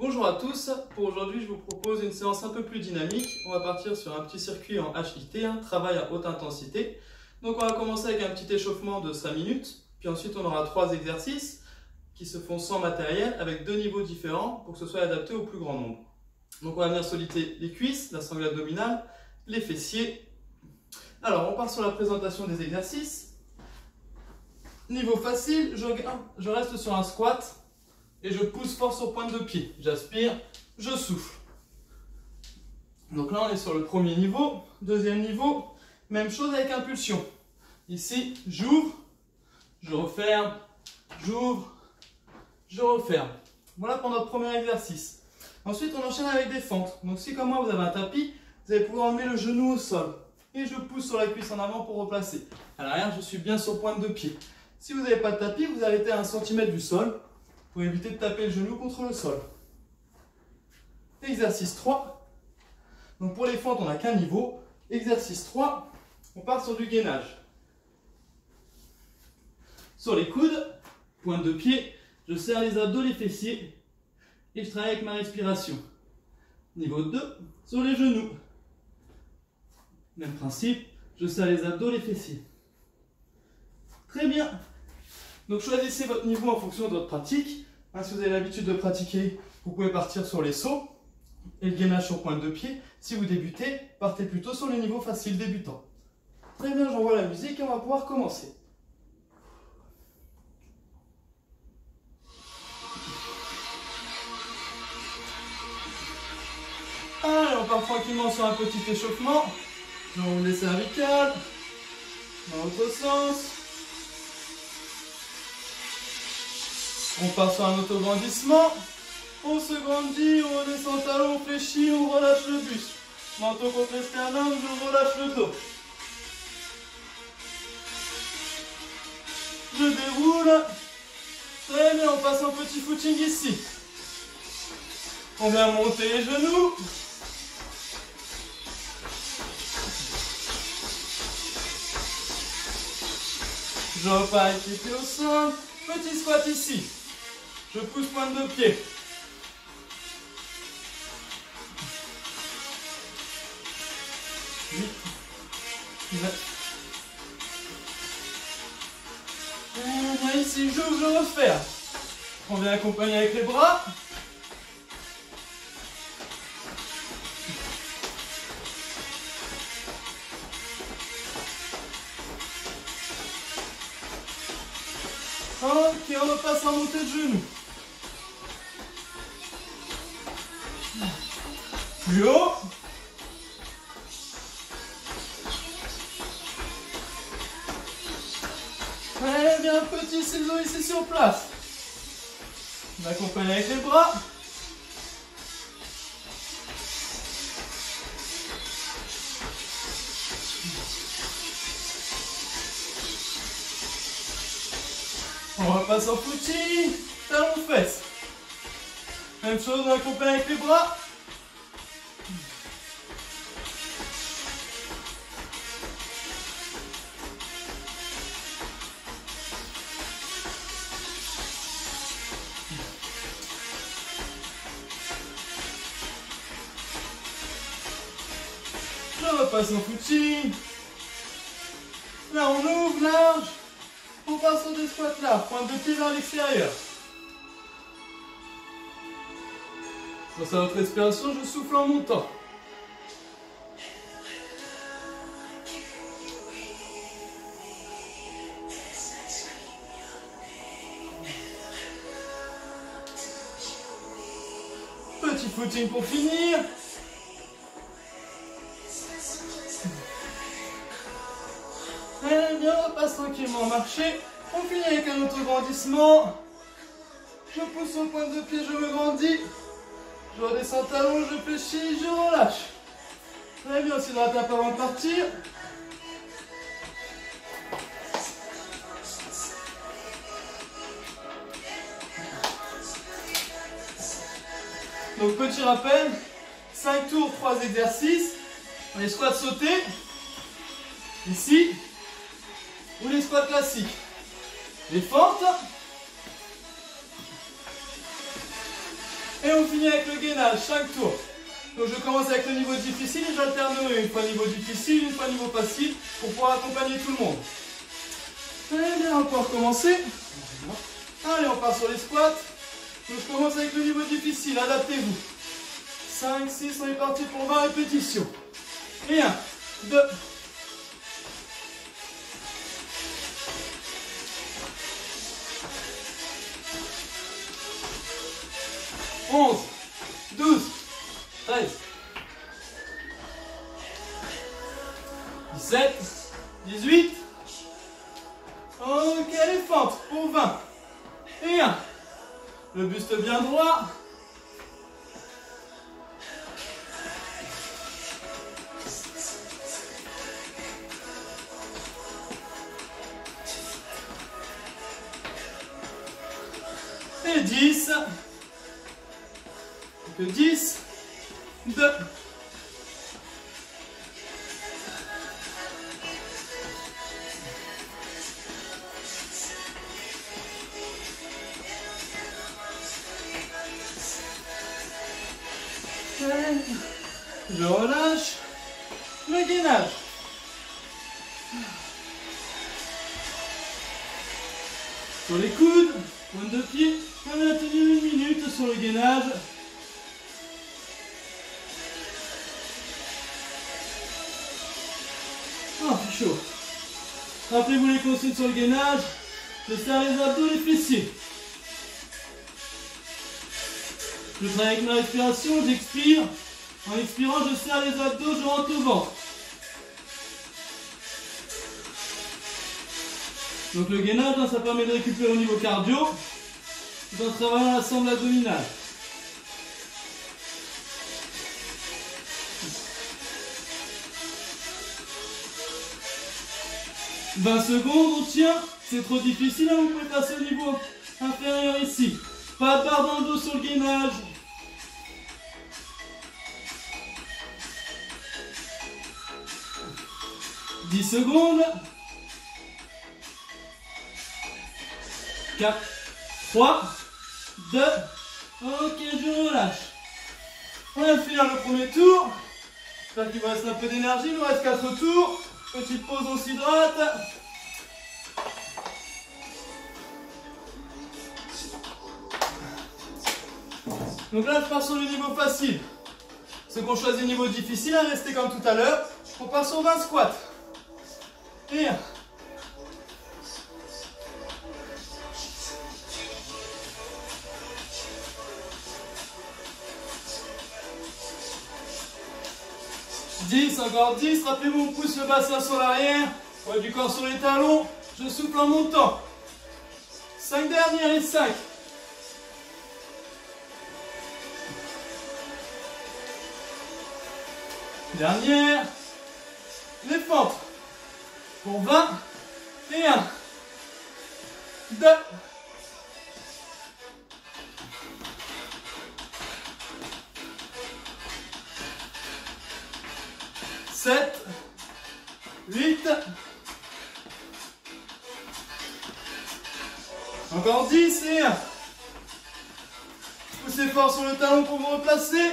Bonjour à tous, pour aujourd'hui je vous propose une séance un peu plus dynamique. On va partir sur un petit circuit en HIT, un travail à haute intensité. Donc on va commencer avec un petit échauffement de 5 minutes, puis ensuite on aura 3 exercices qui se font sans matériel avec 2 niveaux différents pour que ce soit adapté au plus grand nombre. Donc on va venir solliciter les cuisses, la sangle abdominale, les fessiers. Alors on part sur la présentation des exercices. Niveau facile, je reste sur un squat. Et je pousse fort sur pointe de pied. J'aspire, je souffle. Donc là, on est sur le premier niveau. Deuxième niveau, même chose avec impulsion. Ici, j'ouvre, je referme, j'ouvre, je referme. Voilà pour notre premier exercice. Ensuite, on enchaîne avec des fentes. Donc si comme moi, vous avez un tapis, vous allez pouvoir emmener le genou au sol. Et je pousse sur la cuisse en avant pour replacer. À l'arrière, je suis bien sur pointe de pied. Si vous n'avez pas de tapis, vous arrêtez à 1 cm du sol, pour éviter de taper le genou contre le sol. Exercice 3. Donc pour les fentes, on n'a qu'un niveau. Exercice 3, on part sur du gainage. Sur les coudes, pointe de pied, je serre les abdos, les fessiers et je travaille avec ma respiration. Niveau 2, sur les genoux. Même principe, je serre les abdos, les fessiers. Très bien. Donc choisissez votre niveau en fonction de votre pratique. Si vous avez l'habitude de pratiquer, vous pouvez partir sur les sauts et le gainage sur pointe de pied. Si vous débutez, partez plutôt sur le niveau facile débutant. Très bien, j'envoie la musique et on va pouvoir commencer. Allez, on part tranquillement sur un petit échauffement. J'enroule les cervicales dans l'autre sens. On part sur un autograndissement, on se grandit, on redescend le talon, on fléchit, on relâche le buste. Menton contre le sternum, je relâche le dos. Je déroule. Très bien, on passe en petit footing ici. On vient monter les genoux. Je repars avec les pieds au sol. Petit squat ici. Je pousse pointe de pied. Et ici, j'ouvre, je referme. On vient accompagner avec les bras. Ok, on repasse en montée de genoux. Plus haut. Très bien, petit ciseau ici sur place. On accompagne avec les bras. On repasse en footing, talon fesses. Même chose, on accompagne avec les bras. Je repasse en footing. Là, on ouvre large. On passe sur des squats là, pointe de pied vers l'extérieur. Grâce à votre respiration, je souffle en montant. Petit footing pour finir. Très bien, on passe tranquillement marcher. On finit avec un autograndissement. Je pousse au point de pied, je me grandis. Je redescends talon, je fléchis, je relâche. Très bien, aussi droite avant de partir. Donc petit rappel, 5 tours, 3 exercices. Les squats sautés. Ici. Ou les squats classiques. Les fentes. Et on finit avec le gainage, 5 tours. Donc je commence avec le niveau difficile et j'alternerai une fois niveau difficile, une fois niveau facile pour pouvoir accompagner tout le monde. Allez, bien, on peut recommencer. Allez, on part sur les squats. Donc je commence avec le niveau difficile, adaptez-vous. 5, 6, on est parti pour 20 répétitions. Et 1, 2, 11, 12, 13, 17, 18. Ok, les fentes pour 20. Et 1. Le buste bien droit. Et 10. Que 10. 2. Je relâche le gainage. Sur les coudes, pointe de pied, on va tenir 1 minute sur le gainage. Oh, c'est chaud. Rappelez-vous les consignes sur le gainage. Je serre les abdos, les fessiers. Je travaille avec ma respiration, j'expire. En expirant, je serre les abdos, je rentre au ventre. Donc le gainage, ça permet de récupérer au niveau cardio, tout en travaillant l'ensemble abdominal. « 20 secondes, on tient. C'est trop difficile, hein, vous pouvez passer au niveau inférieur ici. Pas de barre dans le dos sur le gainage. » 10 secondes. 4, 3, 2, ok, je relâche. On vient de finir le premier tour. J'espère qu'il vous reste un peu d'énergie, il nous reste 4 tours. Petite pause, on s'hydrate. Donc là, je pars sur le niveau facile. Ceux qui ont choisi le niveau difficile, à rester comme tout à l'heure. On part sur 20 squats. Et 1. 10, encore 10, rappelez-vous, on pousse le bassin sur l'arrière, poids du corps sur les talons, je souffle en montant. 5 dernières et 5. Dernière, les fentes. Pour 20, et 1, 2, 7, 8, encore 10 et 1. Poussez fort sur le talon pour vous replacer.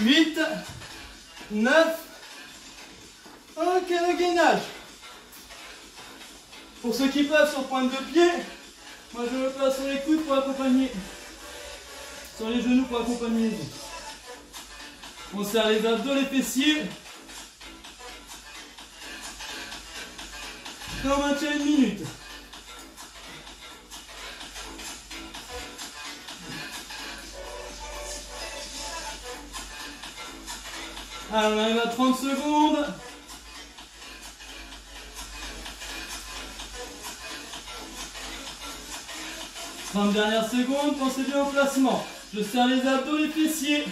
8, 9, ok, le gainage. Pour ceux qui peuvent sur pointe de pied, moi je me place sur les coudes pour accompagner, sur les genoux pour accompagner les autres. On serre les abdos, les fessiers. Et on maintient 1 minute. Alors on arrive à 30 secondes. « 30 dernières secondes, pensez bien au placement. Je serre les abdos, les fessiers. «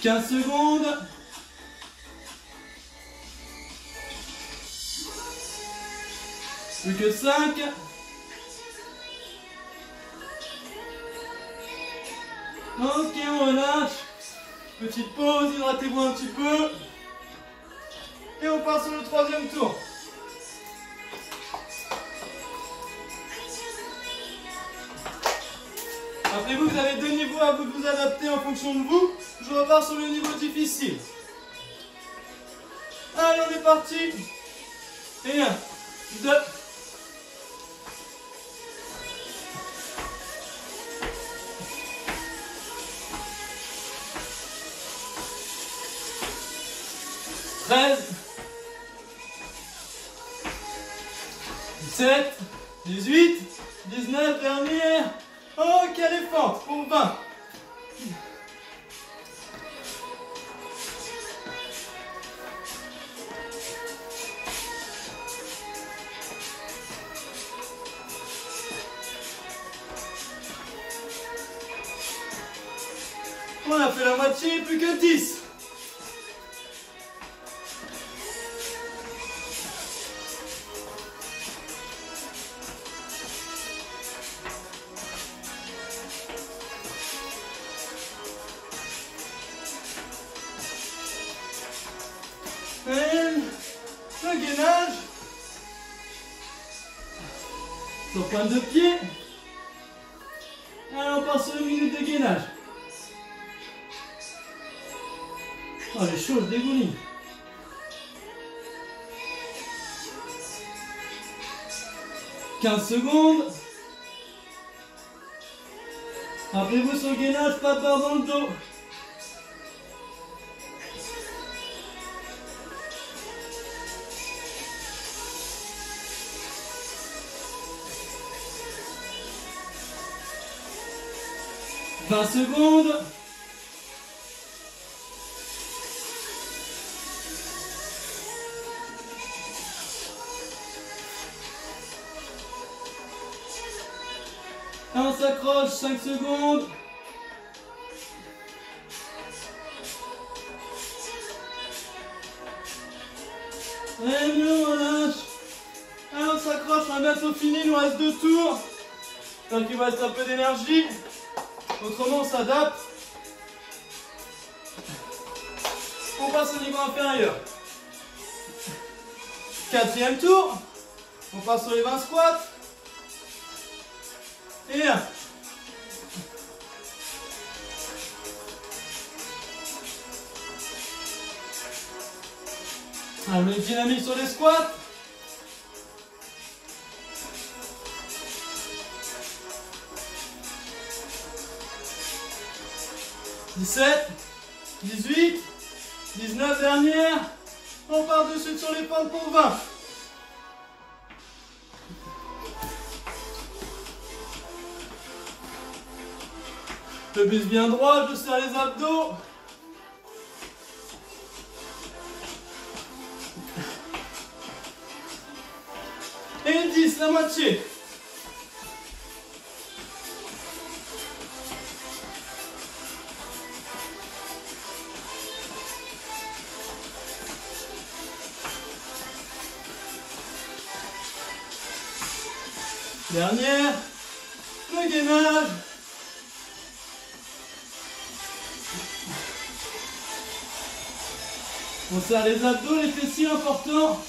15 secondes. » Plus que 5. Ok, on relâche. Petite pause, hydratez-vous un petit peu. Et on part sur le troisième tour. Rappelez-vous, vous avez deux niveaux, à vous de vous adapter en fonction de vous. Je repars sur le niveau difficile. Allez, on est parti. Et 1, 2. 13, 17, 18, 19, dernière. Ok, elle est forte pour 20. On a fait la moitié, plus que 10. Le gainage. Sur pointe de pied. Allez, on part sur une minute de gainage. Oh, les choses dégoulinent. 15 secondes. Rappelez-vous sur le gainage, pas de barre dans le dos. « 20 secondes. On s'accroche, 5 secondes. Et mieux, on relâche. Allez, on s'accroche, on a bientôt fini, il nous reste 2 tours. Donc il vous reste un peu d'énergie. Autrement, on s'adapte. On passe au niveau inférieur. 4e tour. On passe sur les 20 squats. Et 1. On met une dynamique sur les squats. « 17, 18, 19 dernière. On part de suite sur les pentes pour 20. Le buste bien droit, je serre les abdos. Et 10, la moitié. Dernière, le gainage. On serre les abdos, les fessiers importants.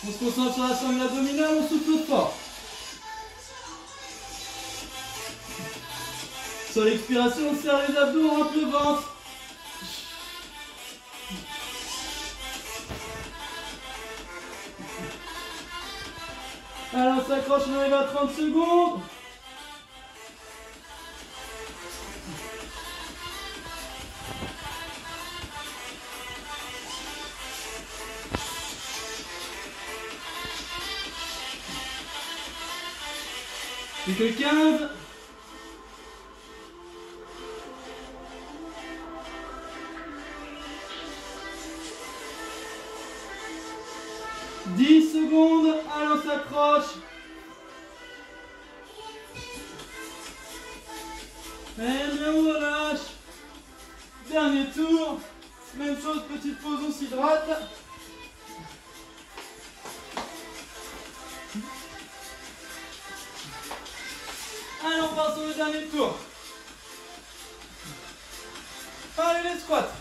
On se concentre sur la sangle abdominale, on souffle fort. Sur l'expiration, on serre les abdos, on rentre le ventre. Alors on s'accroche, on arrive à 30 secondes. Plus que 15. « 10 secondes, allez on s'accroche. Et bien on relâche. Dernier tour. Même chose, petite pause, on s'hydrate. Allez on part sur le dernier tour. les squats.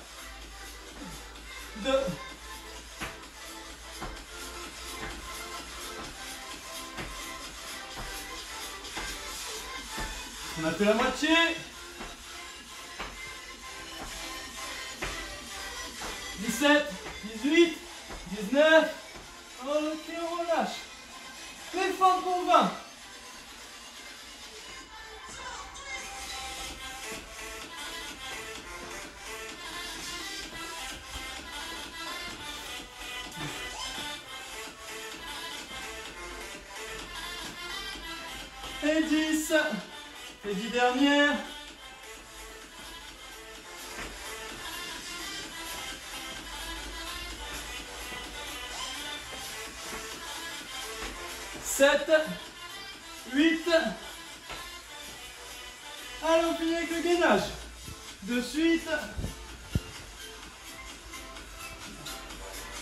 2. On a fait la moitié. 17, 18, 19. Ok, on relâche. Les fentes pour 20. Et 10. Les 10 dernières. 7, 8. Allez, on finit avec le gainage. De suite.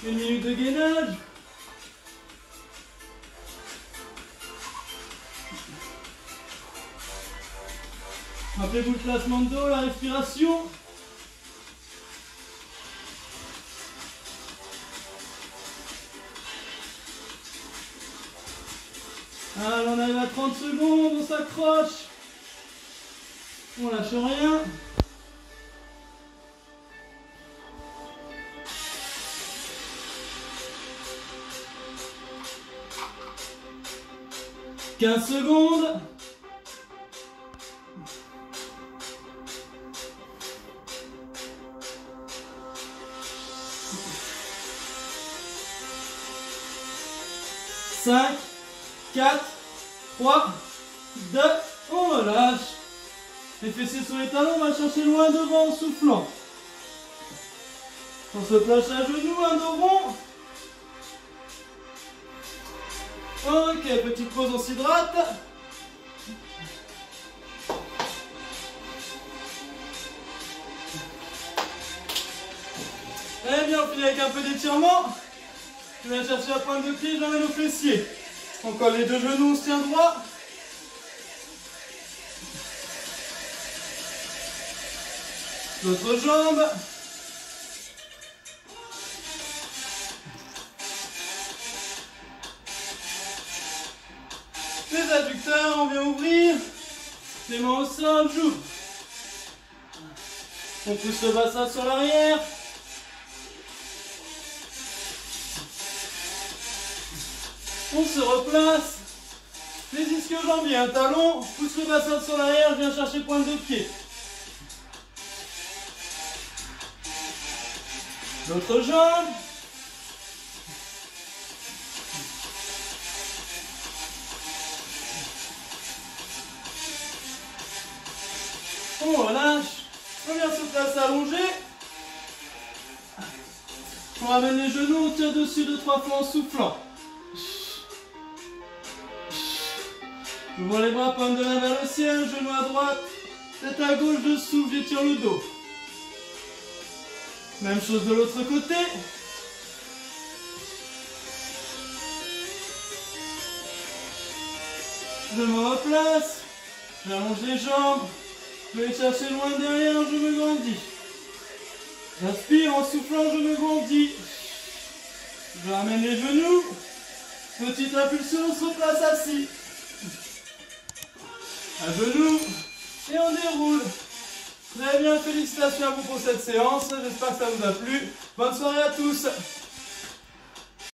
1 minute de gainage. Rappelez-vous le placement de dos, la respiration. Allez, on arrive à 30 secondes, on s'accroche. On lâche rien. « 15 secondes. » « 5, 4, 3, 2, on relâche. Les fessiers sur les talons, on va chercher loin devant en soufflant. On se place à genoux, un dos rond. Ok, petite pause, on s'hydrate. Eh bien, on finit avec un peu d'étirement. Je viens chercher la pointe de pied, j'emmène au fessier. On colle les deux genoux, on se tient droit. L'autre jambe. Les adducteurs, on vient ouvrir. Les mains au sol, j'ouvre. On pousse le bassin sur l'arrière. On se replace. Les ischio-jambiers, un talon. Pousse le bassin sur l'arrière, je viens chercher pointe de pied. L'autre jambe. On relâche. On vient se placer allongé. On ramène les genoux, on tire dessus 2-3 fois en soufflant. J'ouvre les bras, paume de main vers le ciel, genou à droite, tête à gauche, je souffle, j'étire le dos. Même chose de l'autre côté. Je me replace, j'allonge les jambes, je vais chercher loin derrière, je me grandis. J'inspire, en soufflant, je me grandis. Je ramène les genoux, petite impulsion, on se replace assis. À genoux, et on déroule. Très bien, félicitations à vous pour cette séance, j'espère que ça vous a plu. Bonne soirée à tous.